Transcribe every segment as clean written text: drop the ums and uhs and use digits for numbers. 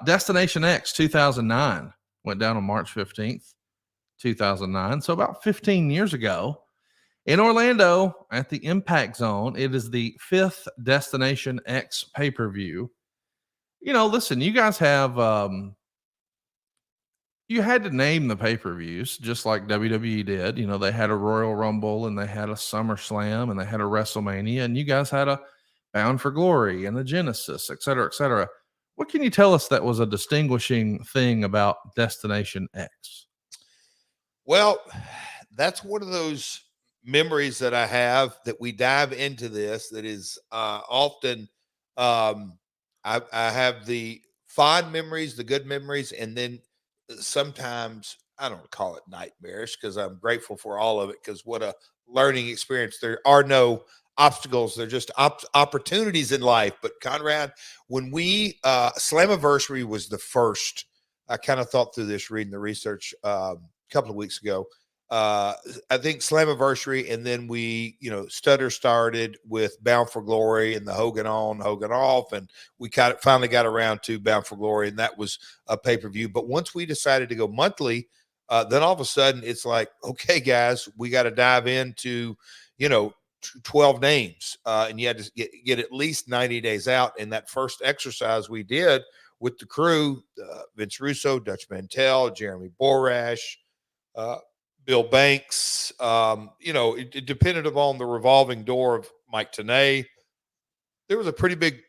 Destination X 2009 went down on March 15th, 2009. So about 15 years ago in Orlando at the Impact Zone. It is the fifth Destination X pay-per-view. Listen, you guys have you had to name the pay-per-views just like WWE did. They had a Royal Rumble and they had a SummerSlam and they had a WrestleMania, and you guys had a Bound for Glory and a Genesis, et cetera, et cetera. What can you tell us that was a distinguishing thing about Destination X? Well, that's one of those memories that I have that we dive into this that is often I have the fond memories, the good memories, and then sometimes I don't call it nightmares because I'm grateful for all of it because what a learning experience. There are no obstacles, they're just opportunities in life. But Conrad, when we Slammiversary was the first, I kind of thought through this reading the research a couple of weeks ago. I think Slammiversary, and then we, Stutter started with Bound for Glory and the Hogan on, Hogan off, and we finally got around to Bound for Glory, and that was a pay-per-view. But once we decided to go monthly, then all of a sudden it's like, okay, guys, we got to dive into, 12 names, and you had to get at least 90 days out. And that first exercise we did with the crew, Vince Russo, Dutch Mantell, Jeremy Borash, Bill Banks, it depended upon the revolving door of Mike Tenay. There was a pretty big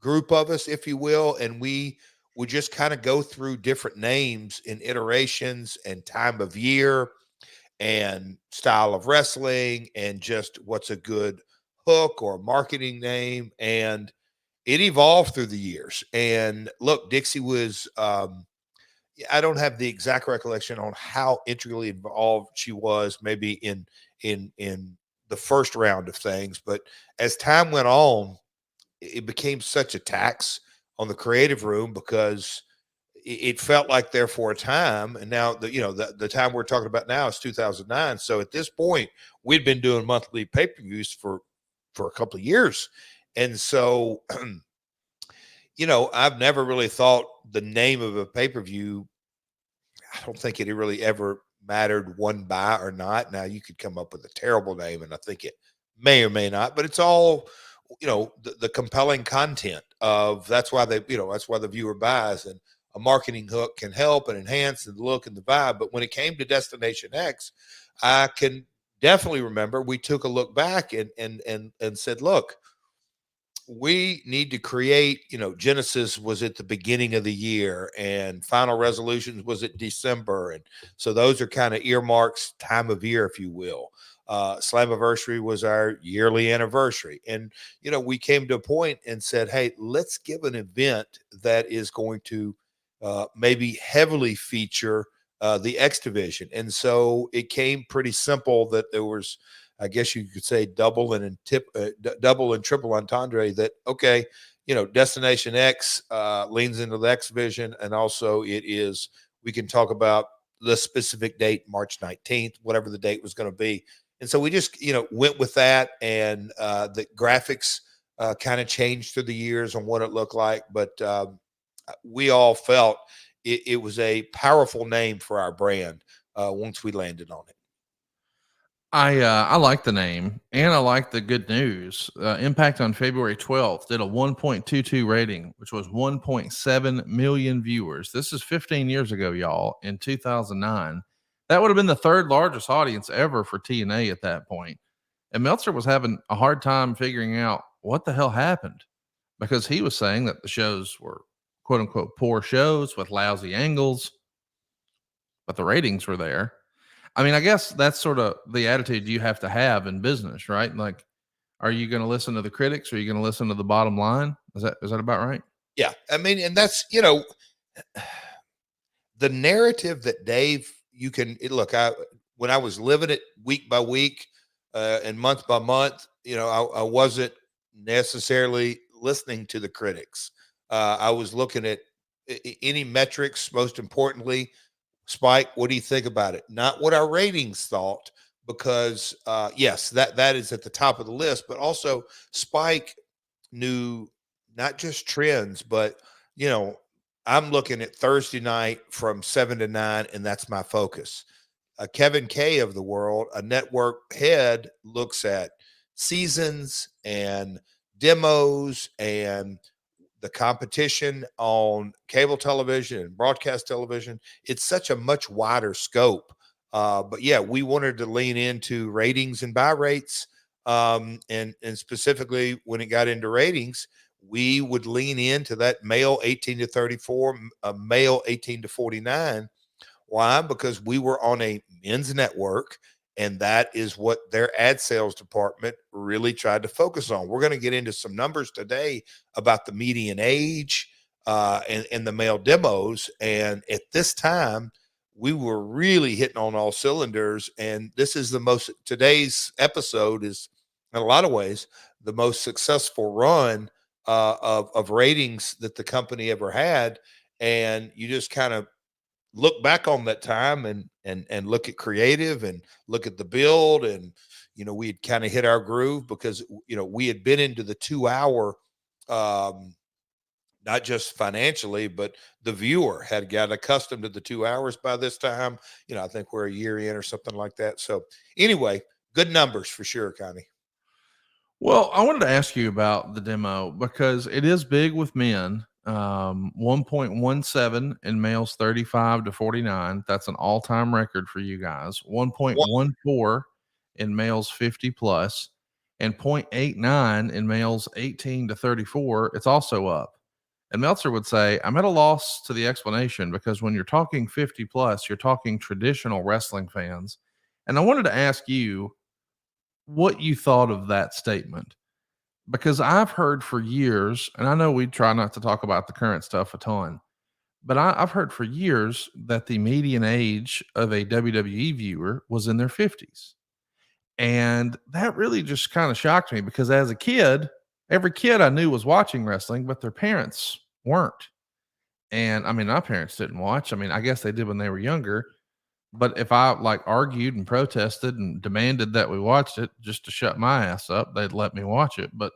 group of us, if you will, and we would just kind of go through different names in iterations and time of year and style of wrestling and just what's a good hook or marketing name. And it evolved through the years. And look, Dixie was I don't have the exact recollection on how integrally involved she was, maybe in the first round of things, but as time went on, it became such a tax on the creative room because it felt like there for a time, and now the time we're talking about now is 2009. So at this point, we'd been doing monthly pay-per-views for a couple of years, and so I've never really thought the name of a pay-per-view, I don't think it really ever mattered won by or not. Now you could come up with a terrible name, and I think it may or may not, but it's all, the compelling content of that's why that's why the viewer buys, and a marketing hook can help and enhance the look and the vibe. But when it came to Destination X, I can definitely remember we took a look back and said, look, we need to create, Genesis was at the beginning of the year and Final Resolutions was at December. And so those are kind of earmarks, time of year, if you will. Slammiversary was our yearly anniversary. And, we came to a point and said, hey, let's give an event that is going to maybe heavily feature the X division. And so it came pretty simple that there was, I guess you could say, double and triple entendre that, okay, Destination X leans into the X vision. And also we can talk about the specific date, March 19th, whatever the date was going to be. And so we just, went with that, and the graphics kind of changed through the years on what it looked like. But we all felt it was a powerful name for our brand once we landed on it. I like the name, and I like the good news. Impact on February 12th did a 1.22 rating, which was 1.7 million viewers. This is 15 years ago, y'all, in 2009. That would have been the third largest audience ever for TNA at that point. And Meltzer was having a hard time figuring out what the hell happened, because he was saying that the shows were quote unquote poor shows with lousy angles, but the ratings were there. I mean, I guess that's sort of the attitude you have to have in business, right? Like, are you going to listen to the critics, or are you going to listen to the bottom line? Is that about right? Yeah. I mean, and that's, the narrative that Dave, when I was living it week by week and month by month, I wasn't necessarily listening to the critics. I was looking at any metrics, most importantly. Spike, what do you think about it? Not what our ratings thought, because yes, that is at the top of the list, but also Spike knew not just trends, but I'm looking at Thursday night from 7 to 9, and that's my focus. A Kevin K of the world, a network head, looks at seasons and demos and the competition on cable television and broadcast television. It's such a much wider scope. But yeah, we wanted to lean into ratings and buy rates. And specifically when it got into ratings, we would lean into that male 18 to 34, male 18 to 49. Why? Because we were on a men's network, and that is what their ad sales department really tried to focus on. We're going to get into some numbers today about the median age and the male demos. And at this time, we were really hitting on all cylinders. And this is today's episode is, in a lot of ways, the most successful run of ratings that the company ever had. And you just kind of look back on that time and look at creative and look at the build, and we had kind of hit our groove because we had been into the 2 hour, not just financially, but the viewer had got accustomed to the 2 hours by this time. I think we're a year in or something like that. So anyway, good numbers for sure, Connie. Well, I wanted to ask you about the demo because it is big with men. 1.17 in males 35 to 49. That's an all time record for you guys. 1.14 in males 50 plus, and 0.89 in males 18 to 34. It's also up. And Meltzer would say, I'm at a loss to the explanation because when you're talking 50 plus, you're talking traditional wrestling fans. And I wanted to ask you what you thought of that statement, because I've heard for years, and I know we try not to talk about the current stuff a ton, but I've heard for years that the median age of a WWE viewer was in their 50s. And that really just kind of shocked me because as a kid, every kid I knew was watching wrestling, but their parents weren't. And I mean, my parents didn't watch. I mean, I guess they did when they were younger. But if I like argued and protested and demanded that we watched it just to shut my ass up, they'd let me watch it. But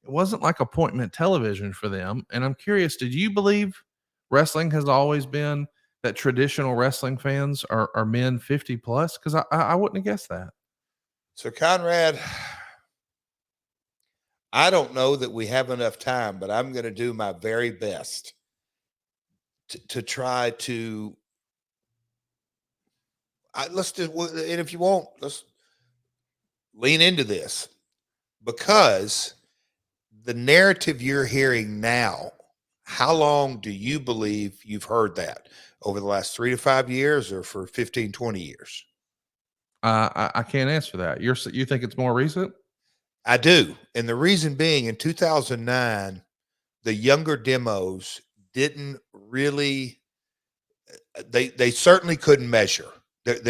it wasn't like appointment television for them. And I'm curious, did you believe wrestling has always been that traditional wrestling fans are men 50 plus? Because I wouldn't have guessed that. So Conrad, I don't know that we have enough time, but I'm going to do my very best to try to let's do, and if you won't, let's lean into this, because the narrative you're hearing now, how long do you believe you've heard that? Over the last 3 to 5 years or for 15, 20 years? I can't answer that. You think it's more recent? I do. And the reason being, in 2009, the younger demos didn't really, they certainly couldn't measure that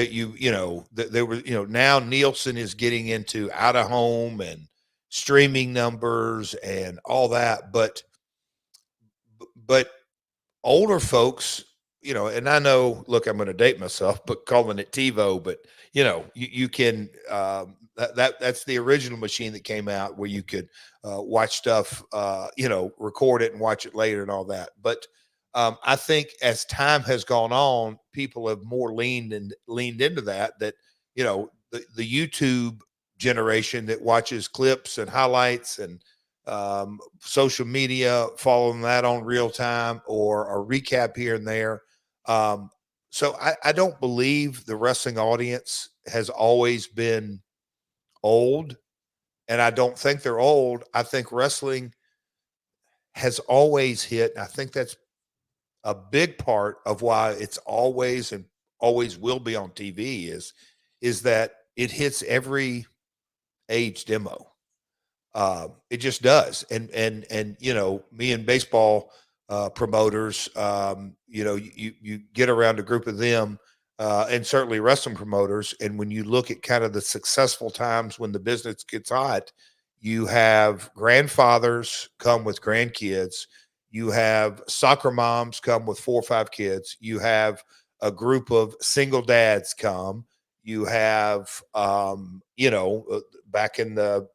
there was, now Nielsen is getting into out of home and streaming numbers and all that, but older folks, and I know, look, I'm going to date myself, but calling it TiVo, but you can, that's the original machine that came out where you could watch stuff, record it and watch it later and all that. But I think as time has gone on, people have more leaned into that, the YouTube generation that watches clips and highlights and social media, following that on real time or a recap here and there. So I don't believe the wrestling audience has always been old, and I don't think they're old. I think wrestling has always hit. And I think that's a big part of why it's always and always will be on TV is that it hits every age demo. It just does. And me and baseball promoters, you get around a group of them, and certainly wrestling promoters. And when you look at kind of the successful times when the business gets hot, you have grandfathers come with grandkids. You have soccer moms come with 4 or 5 kids. You have a group of single dads come. You have, back in the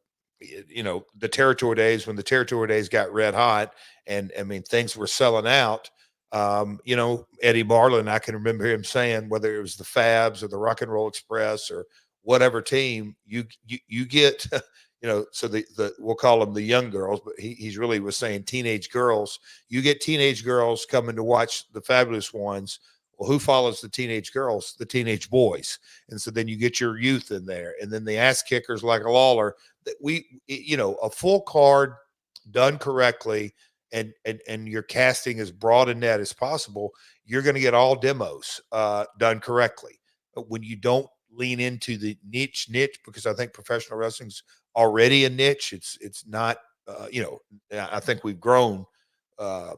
territory days, when the territory days got red hot, and I mean things were selling out, You know, Eddie Marlin, I can remember him saying, whether it was the Fabs or the Rock and Roll Express or whatever team, you get, you know, so the we'll call them the young girls, but he's really was saying teenage girls. You get teenage girls coming to watch the Fabulous Ones. Well, who follows the teenage girls? The teenage boys. And so then you get your youth in there, and then the ass kickers like a Lawler. That you know, a full card done correctly, and your casting as broad and net as possible, you're going to get all demos done correctly. But when you don't lean into the niche, because I think professional wrestling's already a niche. It's not, you know, I think we've grown uh,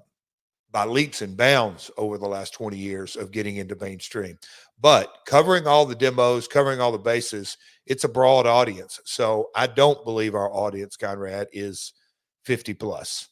by leaps and bounds over the last 20 years of getting into mainstream. But covering all the demos, covering all the bases, it's a broad audience. So I don't believe our audience, Conrad, is 50 plus.